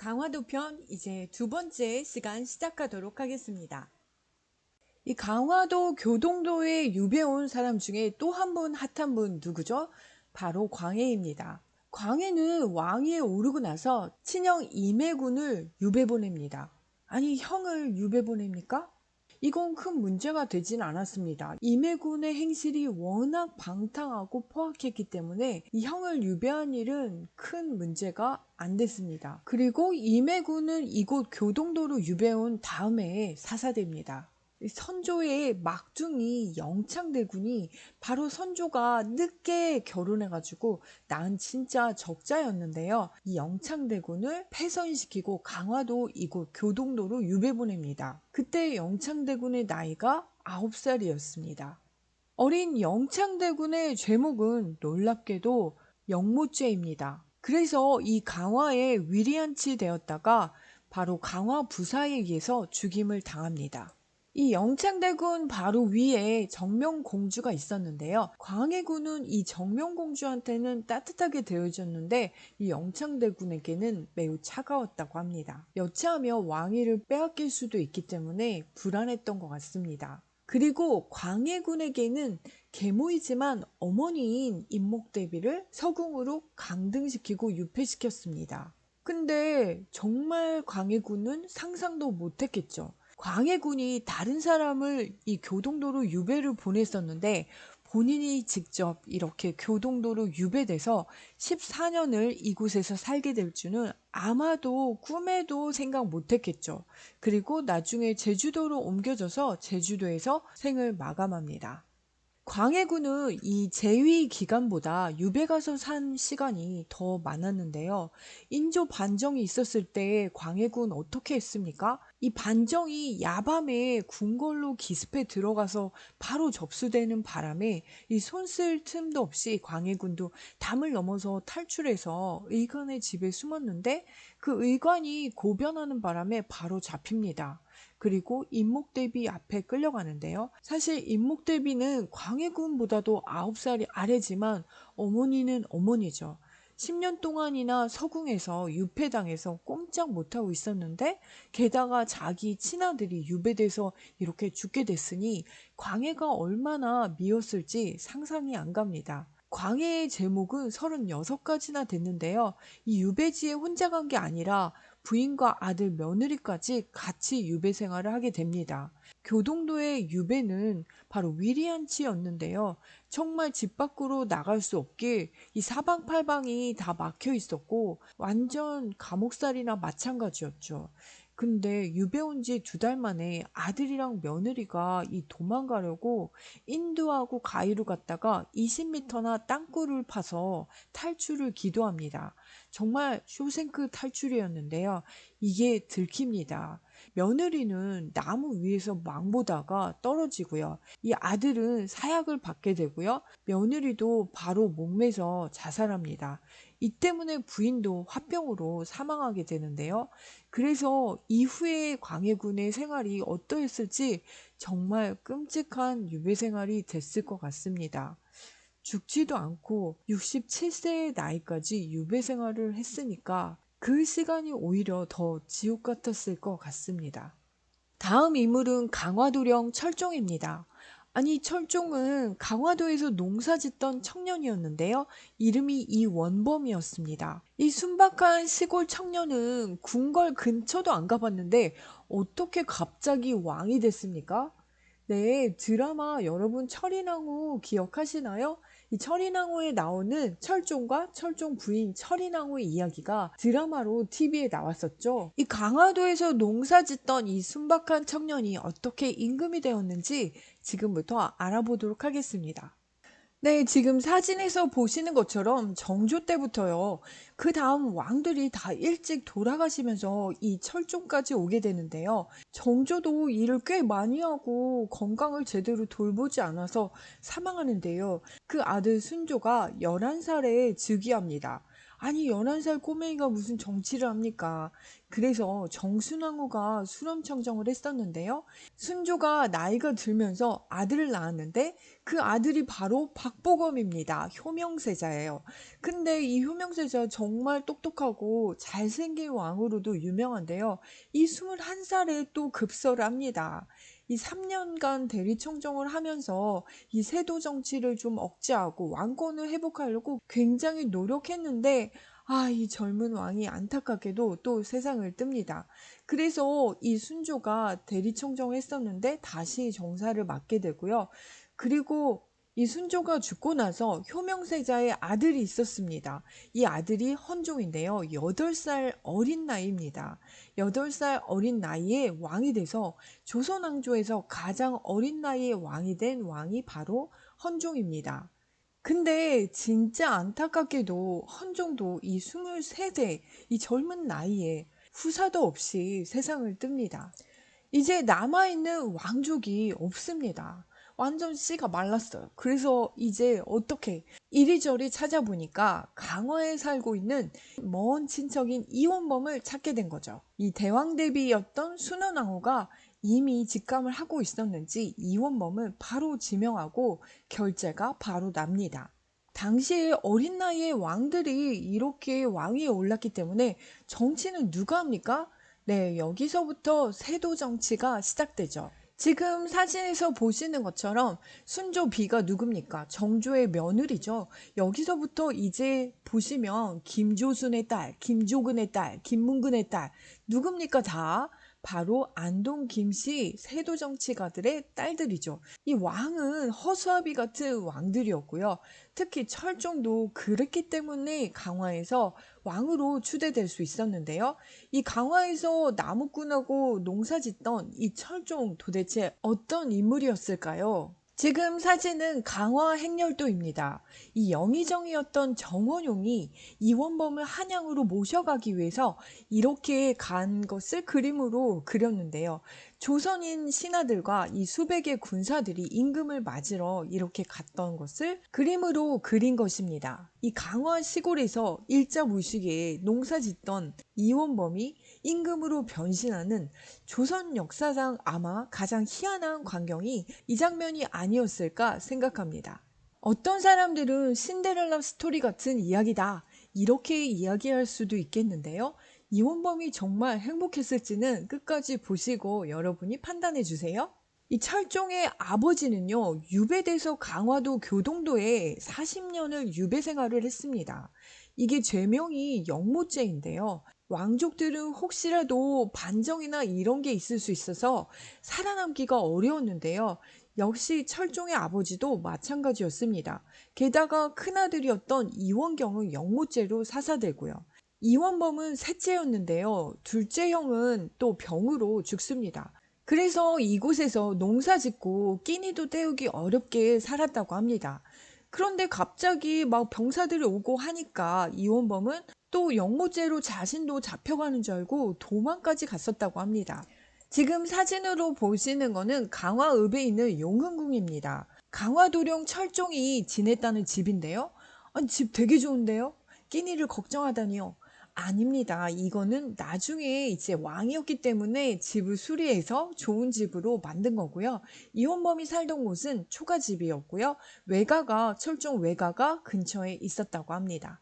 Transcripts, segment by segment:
강화도 편 이제 두 번째 시간 시작하도록 하겠습니다. 이 강화도 교동도에 유배 온 사람 중에 또 한 분 핫한 분 누구죠? 바로 광해입니다. 광해는 왕위에 오르고 나서 친형 임해군을 유배 보냅니다. 아니 형을 유배 보냅니까? 이건 큰 문제가 되진 않았습니다. 임해군의 행실이 워낙 방탕하고 포악했기 때문에 이 형을 유배한 일은 큰 문제가 안 됐습니다. 그리고 임해군은 이곳 교동도로 유배온 다음에 사사됩니다. 선조의 막둥이 영창대군이 바로 선조가 늦게 결혼해가지고 낳은 진짜 적자였는데요. 이 영창대군을 폐선시키고 강화도 이곳 교동도로 유배 보냅니다. 그때 영창대군의 나이가 9살이었습니다. 어린 영창대군의 죄목은 놀랍게도 영모죄입니다. 그래서 이 강화에 위리안치 되었다가 바로 강화 부사에 의해서 죽임을 당합니다. 이 영창대군 바로 위에 정명공주가 있었는데요. 광해군은 이 정명공주한테는 따뜻하게 대해줬는데 이 영창대군에게는 매우 차가웠다고 합니다. 여차하며 왕위를 빼앗길 수도 있기 때문에 불안했던 것 같습니다. 그리고 광해군에게는 계모이지만 어머니인 임목대비를 서궁으로 강등시키고 유폐시켰습니다. 근데 정말 광해군은 상상도 못했겠죠. 광해군이 다른 사람을 이 교동도로 유배를 보냈었는데 본인이 직접 이렇게 교동도로 유배돼서 14년을 이곳에서 살게 될 줄은 아마도 꿈에도 생각 못했겠죠. 그리고 나중에 제주도로 옮겨져서 제주도에서 생을 마감합니다. 광해군은 이 재위 기간보다 유배 가서 산 시간이 더 많았는데요. 인조 반정이 있었을 때 광해군 어떻게 했습니까? 이 반정이 야밤에 궁궐로 기습해 들어가서 바로 접수되는 바람에 이 손쓸 틈도 없이 광해군도 담을 넘어서 탈출해서 의관의 집에 숨었는데 그 의관이 고변하는 바람에 바로 잡힙니다. 그리고 임목대비 앞에 끌려가는데요. 사실 임목대비는 광해군보다도 9살이 아래지만 어머니는 어머니죠. 10년 동안이나 서궁에서 유폐당해서 꼼짝 못하고 있었는데 게다가 자기 친아들이 유배돼서 이렇게 죽게 됐으니 광해가 얼마나 미웠을지 상상이 안 갑니다. 광해의 제목은 36가지나 됐는데요. 이 유배지에 혼자 간 게 아니라 부인과 아들, 며느리까지 같이 유배 생활을 하게 됩니다. 교동도의 유배는 바로 위리안치였는데요. 정말 집 밖으로 나갈 수 없게 이 사방팔방이 다 막혀 있었고 완전 감옥살이나 마찬가지였죠. 근데 유배 온 지 2달 만에 아들이랑 며느리가 이 도망가려고 인도하고 가위로 갔다가 20m나 땅굴을 파서 탈출을 기도합니다. 정말 쇼생크 탈출이었는데요. 이게 들킵니다. 며느리는 나무 위에서 망보다가 떨어지고요. 이 아들은 사약을 받게 되고요. 며느리도 바로 목매서 자살합니다. 이 때문에 부인도 화병으로 사망하게 되는데요. 그래서 이후에 광해군의 생활이 어떠했을지 정말 끔찍한 유배 생활이 됐을 것 같습니다. 죽지도 않고 67세의 나이까지 유배 생활을 했으니까 그 시간이 오히려 더 지옥 같았을 것 같습니다. 다음 인물은 강화도령 철종입니다. 아니 철종은 강화도에서 농사짓던 청년이었는데요. 이름이 이원범이었습니다. 이 순박한 시골 청년은 궁궐 근처도 안 가봤는데 어떻게 갑자기 왕이 됐습니까? 네, 드라마 여러분 철인왕후 기억하시나요? 이 철인왕후에 나오는 철종과 철종 부인 철인왕후의 이야기가 드라마로 TV에 나왔었죠. 이 강화도에서 농사짓던 이 순박한 청년이 어떻게 임금이 되었는지 지금부터 알아보도록 하겠습니다. 네, 지금 사진에서 보시는 것처럼 정조 때부터요. 그 다음 왕들이 다 일찍 돌아가시면서 이 철종까지 오게 되는데요. 정조도 일을 꽤 많이 하고 건강을 제대로 돌보지 않아서 사망하는데요. 그 아들 순조가 11살에 즉위합니다. 아니 11살 꼬맹이가 무슨 정치를 합니까? 그래서 정순왕후가 수렴청정을 했었는데요. 순조가 나이가 들면서 아들을 낳았는데 그 아들이 바로 박보검입니다. 효명세자예요. 근데 이 효명세자 정말 똑똑하고 잘생긴 왕으로도 유명한데요. 이 21살에 또 급서를 합니다. 이 3년간 대리청정을 하면서 이 세도 정치를 좀 억제하고 왕권을 회복하려고 굉장히 노력했는데 이 젊은 왕이 안타깝게도 또 세상을 뜹니다. 그래서 이 순조가 대리청정했었는데 다시 정사를 맡게 되고요. 그리고 이 순조가 죽고 나서 효명세자의 아들이 있었습니다. 이 아들이 헌종인데요. 8살 어린 나이입니다. 8살 어린 나이에 왕이 돼서 조선 왕조에서 가장 어린 나이에 왕이 된 왕이 바로 헌종입니다. 근데 진짜 안타깝게도 헌종도 이 23세 이 젊은 나이에 후사도 없이 세상을 뜹니다. 이제 남아있는 왕족이 없습니다. 완전 씨가 말랐어요. 그래서 이제 어떻게 이리저리 찾아보니까 강화에 살고 있는 먼 친척인 이원범을 찾게 된 거죠. 이 대왕대비였던 순원왕후가 이미 직감을 하고 있었는지 이원범을 바로 지명하고 결재가 바로 납니다. 당시에 어린 나이에 왕들이 이렇게 왕위에 올랐기 때문에 정치는 누가 합니까? 네, 여기서부터 세도 정치가 시작되죠. 지금 사진에서 보시는 것처럼 순조비가 누굽니까? 정조의 며느리죠. 여기서부터 이제 보시면 김조순의 딸, 김조근의 딸, 김문근의 딸 누굽니까? 다 바로 안동 김씨 세도 정치가들의 딸들이죠. 이 왕은 허수아비 같은 왕들이었고요. 특히 철종도 그랬기 때문에 강화에서 왕으로 추대될 수 있었는데요. 이 강화에서 나무꾼하고 농사 짓던 이 철종 도대체 어떤 인물이었을까요? 지금 사진은 강화 행렬도입니다. 이 영의정이었던 정원용이 이원범을 한양으로 모셔가기 위해서 이렇게 간 것을 그림으로 그렸는데요. 조선인 신하들과 이 수백의 군사들이 임금을 맞으러 이렇게 갔던 것을 그림으로 그린 것입니다. 이 강화 시골에서 일자무식에 농사 짓던 이원범이 임금으로 변신하는 조선 역사상 아마 가장 희한한 광경이 이 장면이 아니었을까 생각합니다. 어떤 사람들은 신데렐라 스토리 같은 이야기다 이렇게 이야기할 수도 있겠는데요. 이원범이 정말 행복했을지는 끝까지 보시고 여러분이 판단해 주세요. 이 철종의 아버지는요, 유배돼서 강화도 교동도에 40년을 유배 생활을 했습니다. 이게 죄명이 영모죄인데요. 왕족들은 혹시라도 반정이나 이런 게 있을 수 있어서 살아남기가 어려웠는데요. 역시 철종의 아버지도 마찬가지였습니다. 게다가 큰아들이었던 이원경은 영모죄로 사사되고요. 이원범은 셋째였는데요. 둘째 형은 또 병으로 죽습니다. 그래서 이곳에서 농사 짓고 끼니도 때우기 어렵게 살았다고 합니다. 그런데 갑자기 막 병사들이 오고 하니까 이원범은 또 영모죄로 자신도 잡혀가는 줄 알고 도망까지 갔었다고 합니다. 지금 사진으로 보시는 거는 강화읍에 있는 용흥궁입니다. 강화도령 철종이 지냈다는 집인데요. 아니, 집 되게 좋은데요? 끼니를 걱정하다니요. 아닙니다. 이거는 나중에 이제 왕이었기 때문에 집을 수리해서 좋은 집으로 만든 거고요. 이원범이 살던 곳은 초가집이었고요. 철종 외가가 근처에 있었다고 합니다.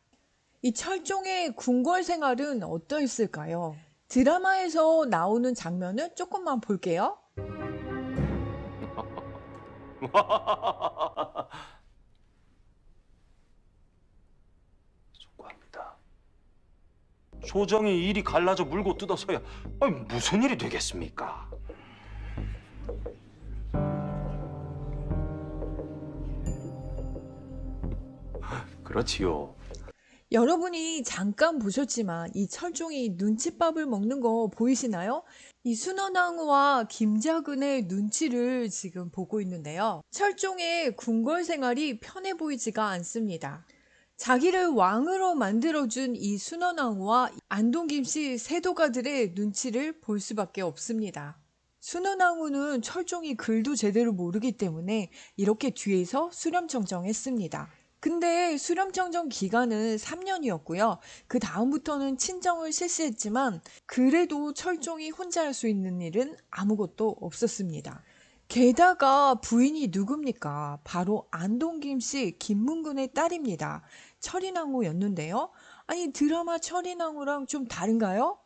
이 철종의 궁궐 생활은 어떠했을까요? 드라마에서 나오는 장면을 조금만 볼게요. 촉구합니다. 조정이 이리 갈라져 물고 뜯어서야 무슨 일이 되겠습니까? 그렇지요. 여러분이 잠깐 보셨지만 이 철종이 눈칫밥을 먹는 거 보이시나요? 이 순원왕후와 김자근의 눈치를 지금 보고 있는데요. 철종의 궁궐 생활이 편해 보이지가 않습니다. 자기를 왕으로 만들어준 이 순원왕후와 안동김씨 세도가들의 눈치를 볼 수밖에 없습니다. 순원왕후는 철종이 글도 제대로 모르기 때문에 이렇게 뒤에서 수렴청정했습니다. 근데 수렴청정 기간은 3년이었고요. 그 다음부터는 친정을 실시했지만 그래도 철종이 혼자 할 수 있는 일은 아무것도 없었습니다. 게다가 부인이 누굽니까? 바로 안동 김씨 김문근의 딸입니다. 철인왕후였는데요. 아니 드라마 철인왕후랑 좀 다른가요?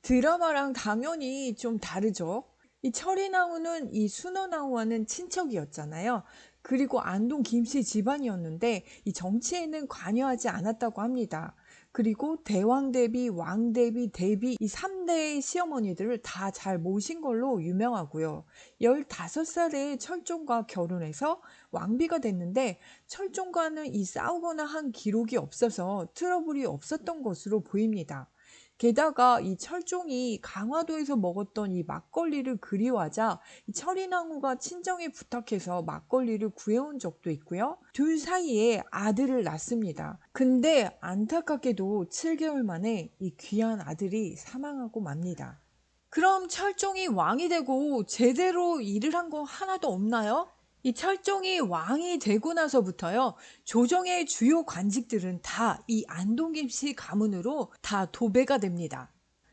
드라마랑 당연히 좀 다르죠. 이 철인왕후는 이 순원왕후와는 친척이었잖아요. 그리고 안동 김씨 집안이었는데 이 정치에는 관여하지 않았다고 합니다. 그리고 대왕 대비, 왕 대비, 대비 이 3대의 시어머니들을 다 잘 모신 걸로 유명하고요. 15살에 철종과 결혼해서 왕비가 됐는데 철종과는 이 싸우거나 한 기록이 없어서 트러블이 없었던 것으로 보입니다. 게다가 이 철종이 강화도에서 먹었던 이 막걸리를 그리워하자 이 철인왕후가 친정에 부탁해서 막걸리를 구해온 적도 있고요. 둘 사이에 아들을 낳습니다. 근데 안타깝게도 7개월 만에 이 귀한 아들이 사망하고 맙니다. 그럼 철종이 왕이 되고 제대로 일을 한 거 하나도 없나요? 이 철종이 왕이 되고 나서부터요, 조정의 주요 관직들은 다 이 안동김씨 가문으로 다 도배가 됩니다.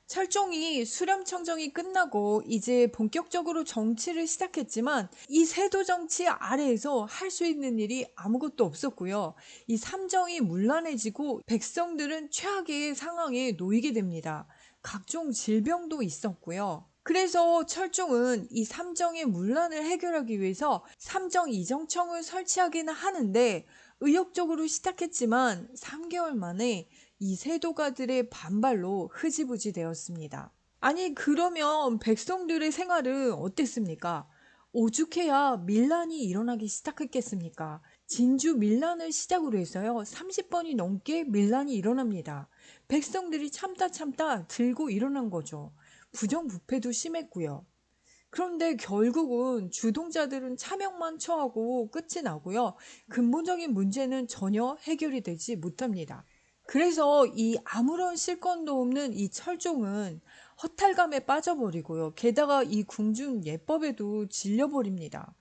철종이 수렴청정이 끝나고 이제 본격적으로 정치를 시작했지만 이 세도 정치 아래에서 할 수 있는 일이 아무것도 없었고요. 이 삼정이 문란해지고 백성들은 최악의 상황에 놓이게 됩니다. 각종 질병도 있었고요. 그래서 철종은 이 삼정의 문란을 해결하기 위해서 삼정이정청을 설치하기는 하는데 의욕적으로 시작했지만 3개월 만에 이 세도가들의 반발로 흐지부지 되었습니다. 아니 그러면 백성들의 생활은 어땠습니까? 오죽해야 밀란이 일어나기 시작했겠습니까? 진주 밀란을 시작으로 해서요 30번이 넘게 밀란이 일어납니다. 백성들이 참다 들고 일어난 거죠. 부정부패도 심했고요. 그런데 결국은 주동자들은 차명만 처하고 끝이 나고요. 근본적인 문제는 전혀 해결이 되지 못합니다. 그래서 이 아무런 실권도 없는 이 철종은 허탈감에 빠져버리고요. 게다가 이 궁중 예법에도 질려버립니다.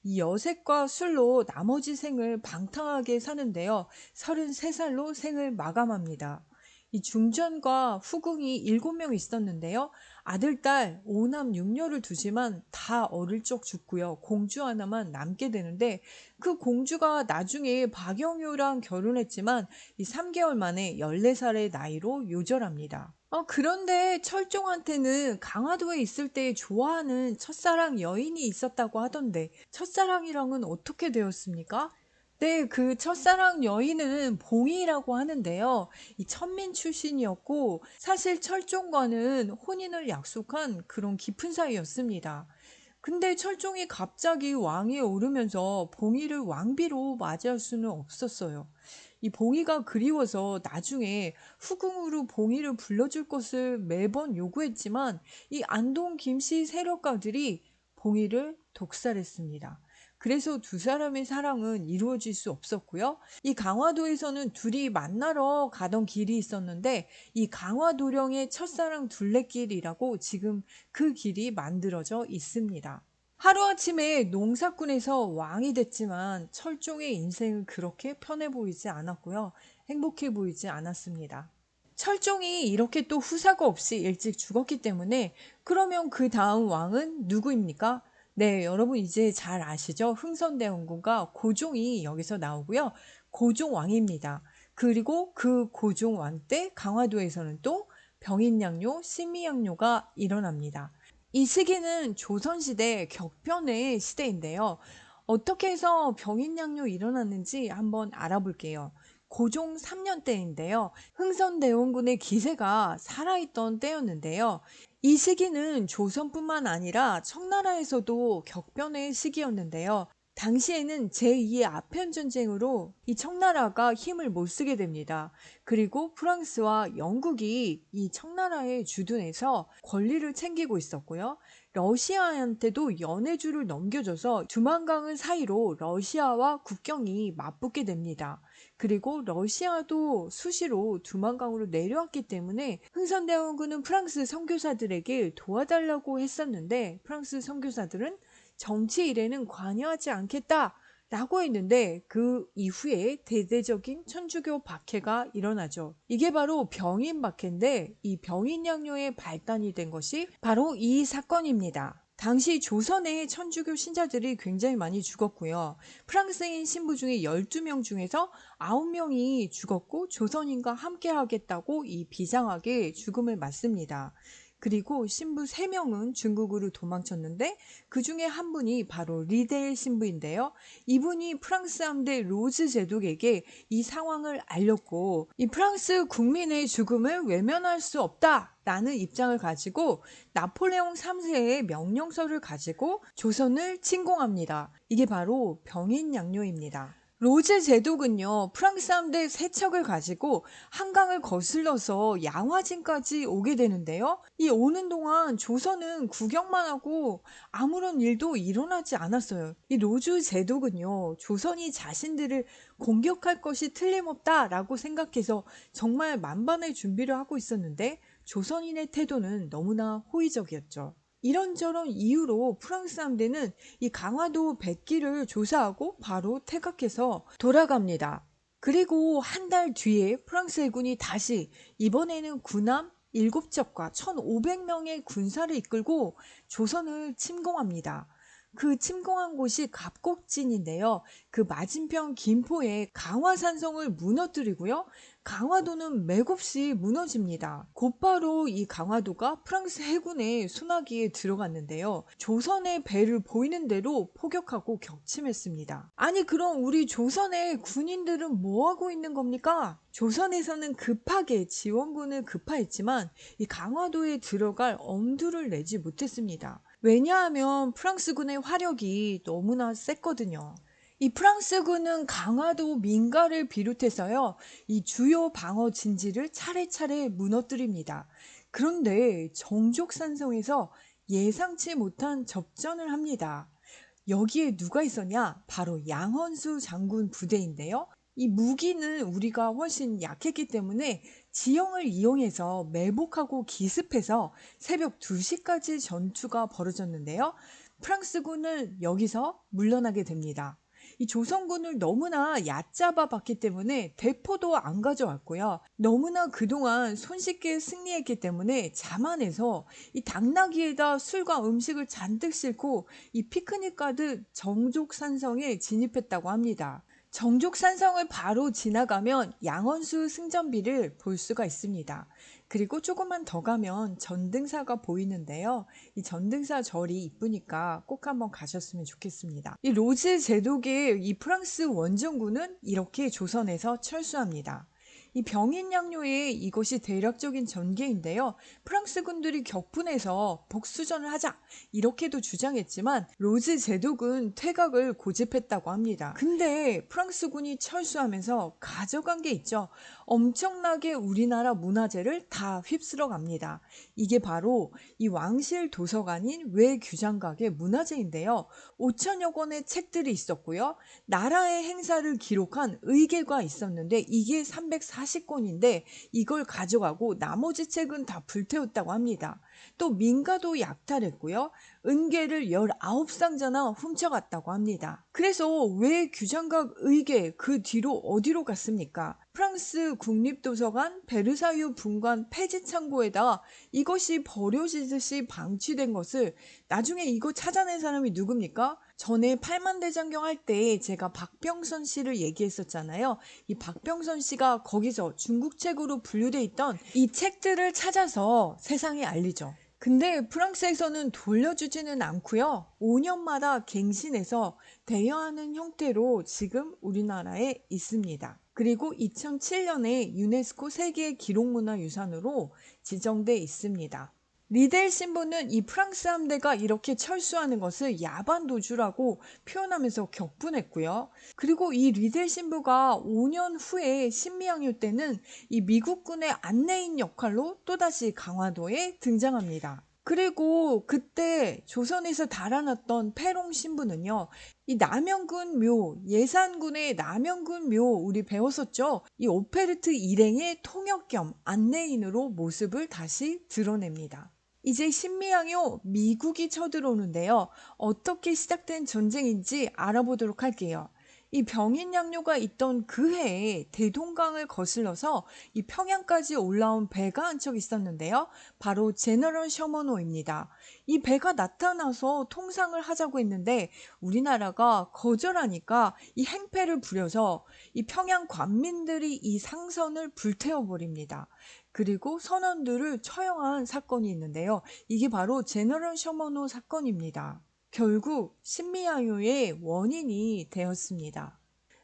이 여색과 술로 나머지 생을 방탕하게 사는데요. 33살로 생을 마감합니다. 이 중전과 후궁이 7명 있었는데요. 아들, 딸, 5남 6녀를 두지만 다 어릴 적 죽고요. 공주 하나만 남게 되는데 그 공주가 나중에 박영효랑 결혼했지만 이 3개월 만에 14살의 나이로 요절합니다. 그런데 철종한테는 강화도에 있을 때 좋아하는 첫사랑 여인이 있었다고 하던데 첫사랑이랑은 어떻게 되었습니까? 네, 그 첫사랑 여인은 봉이라고 하는데요. 이 천민 출신이었고 사실 철종과는 혼인을 약속한 그런 깊은 사이였습니다. 근데 철종이 갑자기 왕위에 오르면서 봉이를 왕비로 맞이할 수는 없었어요. 이 봉이가 그리워서 나중에 후궁으로 봉이를 불러줄 것을 매번 요구했지만 이 안동 김씨 세력가들이 봉이를 독살했습니다. 그래서 두 사람의 사랑은 이루어질 수 없었고요. 이 강화도에서는 둘이 만나러 가던 길이 있었는데 이 강화도령의 첫사랑 둘레길이라고 지금 그 길이 만들어져 있습니다. 하루아침에 농사꾼에서 왕이 됐지만 철종의 인생은 그렇게 편해 보이지 않았고요. 행복해 보이지 않았습니다. 철종이 이렇게 또 후사가 없이 일찍 죽었기 때문에 그러면 그 다음 왕은 누구입니까? 네, 여러분 이제 잘 아시죠? 흥선대원군과 고종이 여기서 나오고요. 고종왕입니다. 그리고 그 고종왕 때 강화도에서는 또 병인양요, 신미양요가 일어납니다. 이 시기는 조선시대 격변의 시대인데요. 어떻게 해서 병인양요 일어났는지 한번 알아볼게요. 고종 3년 때인데요. 흥선대원군의 기세가 살아있던 때였는데요. 이 시기는 조선뿐만 아니라 청나라에서도 격변의 시기였는데요. 당시에는 제2의 아편전쟁으로 이 청나라가 힘을 못 쓰게 됩니다. 그리고 프랑스와 영국이 이 청나라에 주둔해서 권리를 챙기고 있었고요. 러시아한테도 연해주를 넘겨줘서 두만강을 사이로 러시아와 국경이 맞붙게 됩니다. 그리고 러시아도 수시로 두만강으로 내려왔기 때문에 흥선대원군은 프랑스 선교사들에게 도와달라고 했었는데 프랑스 선교사들은 정치 일에는 관여하지 않겠다 라고 했는데 그 이후에 대대적인 천주교 박해가 일어나죠. 이게 바로 병인 박해인데 이 병인 양요의 발단이 된 것이 바로 이 사건입니다. 당시 조선의 천주교 신자들이 굉장히 많이 죽었고요. 프랑스인 신부 중에 12명 중에서 9명이 죽었고 조선인과 함께 하겠다고 이 비장하게 죽음을 맞습니다. 그리고 신부 3명은 중국으로 도망쳤는데 그 중에 한 분이 바로 리델 신부인데요. 이분이 프랑스 함대 로즈 제독에게 이 상황을 알렸고 이 프랑스 국민의 죽음을 외면할 수 없다라는 입장을 가지고 나폴레옹 3세의 명령서를 가지고 조선을 침공합니다. 이게 바로 병인 양요입니다. 로즈 제독은요, 프랑스 함대 3척을 가지고 한강을 거슬러서 양화진까지 오게 되는데요. 이 오는 동안 조선은 구경만 하고 아무런 일도 일어나지 않았어요. 이 로즈 제독은요, 조선이 자신들을 공격할 것이 틀림없다라고 생각해서 정말 만반의 준비를 하고 있었는데 조선인의 태도는 너무나 호의적이었죠. 이런저런 이유로 프랑스 함대는 이 강화도 백기를 조사하고 바로 퇴각해서 돌아갑니다. 그리고 한 달 뒤에 프랑스 해군이 다시 이번에는 군함 7척과 1,500명의 군사를 이끌고 조선을 침공합니다. 그 침공한 곳이 갑곡진인데요. 그 맞은편 김포의 강화산성을 무너뜨리고요. 강화도는 맥없이 무너집니다. 곧바로 이 강화도가 프랑스 해군의 순하기에 들어갔는데요. 조선의 배를 보이는 대로 포격하고 격침했습니다. 아니 그럼 우리 조선의 군인들은 뭐하고 있는 겁니까? 조선에서는 급하게 지원군을 급파했지만 이 강화도에 들어갈 엄두를 내지 못했습니다. 왜냐하면 프랑스군의 화력이 너무나 셌거든요. 이 프랑스군은 강화도 민가를 비롯해서요, 이 주요 방어 진지를 차례차례 무너뜨립니다. 그런데 정족산성에서 예상치 못한 접전을 합니다. 여기에 누가 있었냐? 바로 양헌수 장군 부대인데요. 이 무기는 우리가 훨씬 약했기 때문에 지형을 이용해서 매복하고 기습해서 새벽 2시까지 전투가 벌어졌는데요. 프랑스군은 여기서 물러나게 됩니다. 이 조선군을 너무나 얕잡아 봤기 때문에 대포도 안 가져왔고요. 너무나 그동안 손쉽게 승리했기 때문에 자만해서 이 당나귀에다 술과 음식을 잔뜩 싣고 이 피크닉 가듯 정족산성에 진입했다고 합니다. 정족산성을 바로 지나가면 양원수 승전비를 볼 수가 있습니다. 그리고 조금만 더 가면 전등사가 보이는데요. 이 전등사 절이 이쁘니까 꼭 한번 가셨으면 좋겠습니다. 이 로즈 제독의 이 프랑스 원정군은 이렇게 조선에서 철수합니다. 이 병인 양요의 이것이 대략적인 전개인데요. 프랑스 군들이 격분해서 복수전을 하자 이렇게도 주장했지만 로즈 제독은 퇴각을 고집했다고 합니다. 근데 프랑스 군이 철수하면서 가져간 게 있죠. 엄청나게 우리나라 문화재를 다 휩쓸어 갑니다. 이게 바로 이 왕실 도서관인 외규장각의 문화재인데요. 5천여 권의 책들이 있었고요. 나라의 행사를 기록한 의계가 있었는데 이게 340권인데 이걸 가져가고 나머지 책은 다 불태웠다고 합니다. 또 민가도 약탈했고요. 은계를 19상자나 훔쳐갔다고 합니다. 그래서 왜 규장각 의계 그 뒤로 어디로 갔습니까? 프랑스 국립도서관 베르사유 분관 폐지 창고에다 이것이 버려지듯이 방치된 것을 나중에 이거 찾아낸 사람이 누굽니까? 전에 팔만대장경 할 때 제가 박병선 씨를 얘기했었잖아요. 이 박병선 씨가 거기서 중국책으로 분류돼 있던 이 책들을 찾아서 세상에 알리죠. 근데 프랑스에서는 돌려주지는 않고요. 5년마다 갱신해서 대여하는 형태로 지금 우리나라에 있습니다. 그리고 2007년에 유네스코 세계 기록문화유산으로 지정돼 있습니다. 리델 신부는 이 프랑스 함대가 이렇게 철수하는 것을 야반 도주라고 표현하면서 격분했고요. 그리고 이 리델 신부가 5년 후에 신미양요 때는 이 미국군의 안내인 역할로 또다시 강화도에 등장합니다. 그리고 그때 조선에서 달아났던 패롱 신부는요. 이 남영군 묘, 예산군의 남영군 묘 우리 배웠었죠. 이 오페르트 일행의 통역 겸 안내인으로 모습을 다시 드러냅니다. 이제 신미양요 미국이 쳐들어오는데요. 어떻게 시작된 전쟁인지 알아보도록 할게요. 이 병인양요가 있던 그 해에 대동강을 거슬러서 이 평양까지 올라온 배가 한 척 있었는데요. 바로 제너럴 셔먼호입니다. 이 배가 나타나서 통상을 하자고 했는데 우리나라가 거절하니까 이 행패를 부려서 이 평양 관민들이 이 상선을 불태워버립니다. 그리고 선원들을 처형한 사건이 있는데요. 이게 바로 제너럴 셔먼호 사건입니다. 결국 신미양요의 원인이 되었습니다.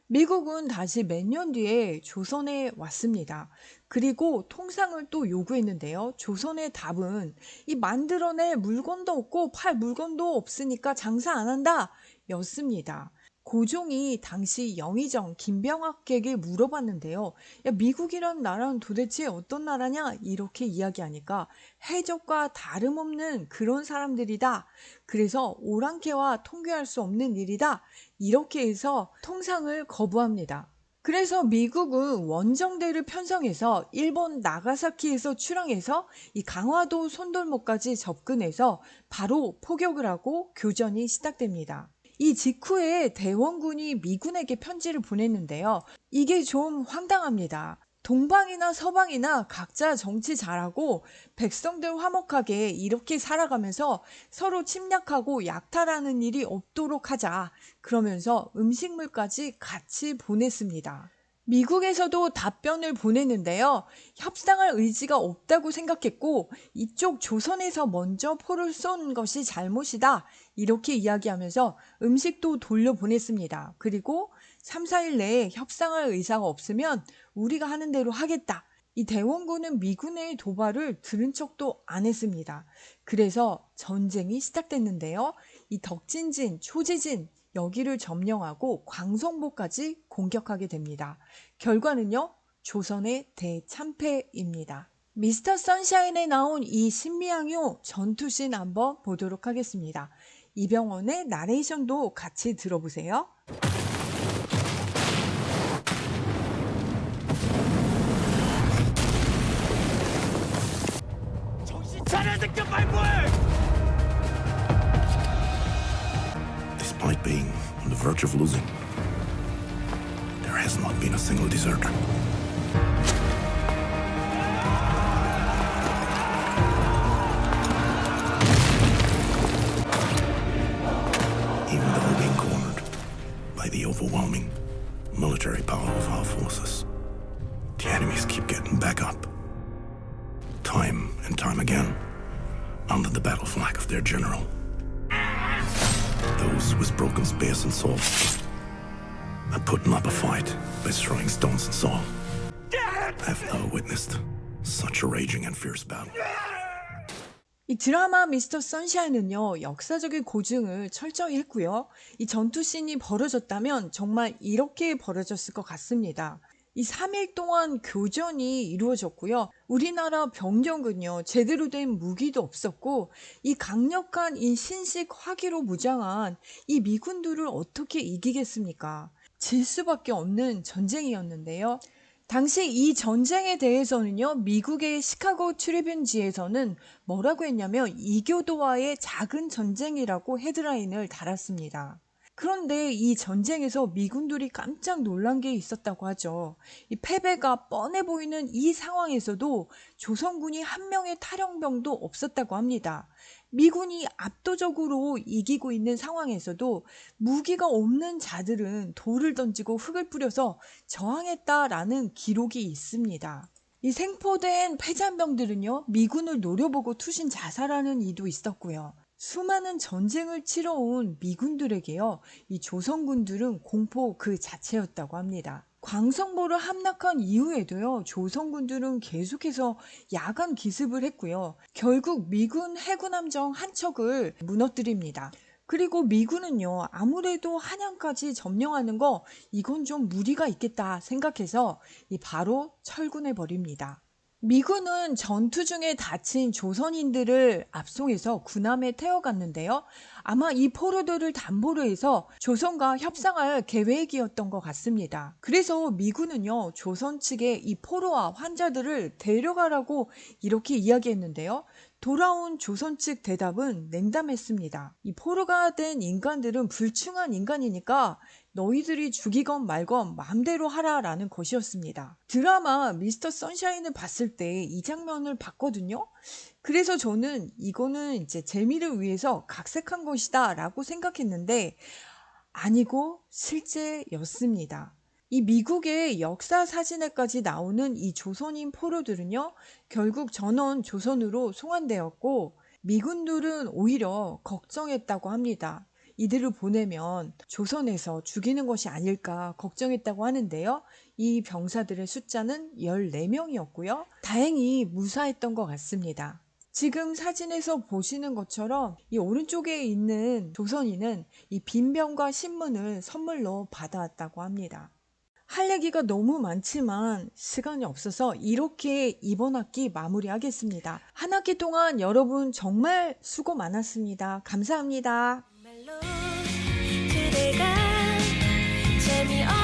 미국은 다시 몇 년 뒤에 조선에 왔습니다. 그리고 통상을 또 요구했는데요. 조선의 답은 이 만들어낼 물건도 없고 팔 물건도 없으니까 장사 안 한다 였습니다. 고종이 당시 영의정 김병학에게 물어봤는데요. 야, 미국이란 나라는 도대체 어떤 나라냐? 이렇게 이야기하니까 해적과 다름없는 그런 사람들이다. 그래서 오랑캐와 통교할 수 없는 일이다. 이렇게 해서 통상을 거부합니다. 그래서 미국은 원정대를 편성해서 일본 나가사키에서 출항해서 이 강화도 손돌목까지 접근해서 바로 포격을 하고 교전이 시작됩니다. 이 직후에 대원군이 미군에게 편지를 보냈는데요. 이게 좀 황당합니다. 동방이나 서방이나 각자 정치 잘하고 백성들 화목하게 이렇게 살아가면서 서로 침략하고 약탈하는 일이 없도록 하자. 그러면서 음식물까지 같이 보냈습니다. 미국에서도 답변을 보냈는데요. 협상할 의지가 없다고 생각했고 이쪽 조선에서 먼저 포를 쏜 것이 잘못이다. 이렇게 이야기하면서 음식도 돌려보냈습니다. 그리고 3, 4일 내에 협상할 의사가 없으면 우리가 하는 대로 하겠다. 이 대원군은 미군의 도발을 들은 척도 안 했습니다. 그래서 전쟁이 시작됐는데요. 이 덕진진, 초지진 여기를 점령하고 광성보까지 공격하게 됩니다. 결과는요, 조선의 대참패입니다. 미스터 선샤인에 나온 이 신미양요 전투씬 한번 보도록 하겠습니다. 이병헌의 나레이션도 같이 들어보세요. 정신 차려 새끼 말벌! Despite being on the verge of losing, there has not been a single deserter. Even though being cornered by the overwhelming military power of our forces, the enemies keep getting back up. Time and time again, under the battle flag of their general. Those with broken spears and swords are putting up a fight by throwing stones and soil. I've never witnessed such a raging and fierce battle. 이 드라마 미스터 선샤인은요, 역사적인 고증을 철저히 했고요. 이 전투씬이 벌어졌다면 정말 이렇게 벌어졌을 것 같습니다. 이 3일 동안 교전이 이루어졌고요. 우리나라 병력은요, 제대로 된 무기도 없었고, 이 강력한 이 신식 화기로 무장한 이 미군들을 어떻게 이기겠습니까? 질 수밖에 없는 전쟁이었는데요. 당시 이 전쟁에 대해서는요, 미국의 시카고 트리뷴지에서는 뭐라고 했냐면 이교도와의 작은 전쟁이라고 헤드라인을 달았습니다. 그런데 이 전쟁에서 미군들이 깜짝 놀란 게 있었다고 하죠. 이 패배가 뻔해 보이는 이 상황에서도 조선군이 한 명의 탈영병도 없었다고 합니다. 미군이 압도적으로 이기고 있는 상황에서도 무기가 없는 자들은 돌을 던지고 흙을 뿌려서 저항했다라는 기록이 있습니다. 이 생포된 패잔병들은요, 미군을 노려보고 투신 자살하는 이도 있었고요. 수많은 전쟁을 치러온 미군들에게요, 이 조선군들은 공포 그 자체였다고 합니다. 광성보를 함락한 이후에도요, 조선군들은 계속해서 야간 기습을 했고요. 결국 미군 해군함정 한 척을 무너뜨립니다. 그리고 미군은요, 아무래도 한양까지 점령하는 거 이건 좀 무리가 있겠다 생각해서 바로 철군해 버립니다. 미군은 전투 중에 다친 조선인들을 압송해서 군함에 태워갔는데요. 아마 이 포로들을 담보로 해서 조선과 협상할 계획이었던 것 같습니다. 그래서 미군은요, 조선 측에 이 포로와 환자들을 데려가라고 이렇게 이야기했는데요. 돌아온 조선 측 대답은 냉담했습니다. 이 포로가 된 인간들은 불충한 인간이니까 너희들이 죽이건 말건 마음대로 하라라는 것이었습니다. 드라마 미스터 선샤인을 봤을 때 이 장면을 봤거든요. 그래서 저는 이거는 이제 재미를 위해서 각색한 것이다 라고 생각했는데 아니고 실제였습니다. 이 미국의 역사 사진에까지 나오는 이 조선인 포로들은요, 결국 전원 조선으로 송환되었고, 미군들은 오히려 걱정했다고 합니다. 이들을 보내면 조선에서 죽이는 것이 아닐까 걱정했다고 하는데요. 이 병사들의 숫자는 14명이었고요. 다행히 무사했던 것 같습니다. 지금 사진에서 보시는 것처럼 이 오른쪽에 있는 조선인은 이 빈병과 신문을 선물로 받아왔다고 합니다. 할 얘기가 너무 많지만 시간이 없어서 이렇게 이번 학기 마무리하겠습니다. 한 학기 동안 여러분 정말 수고 많았습니다. 감사합니다. 말로 그대가 재미없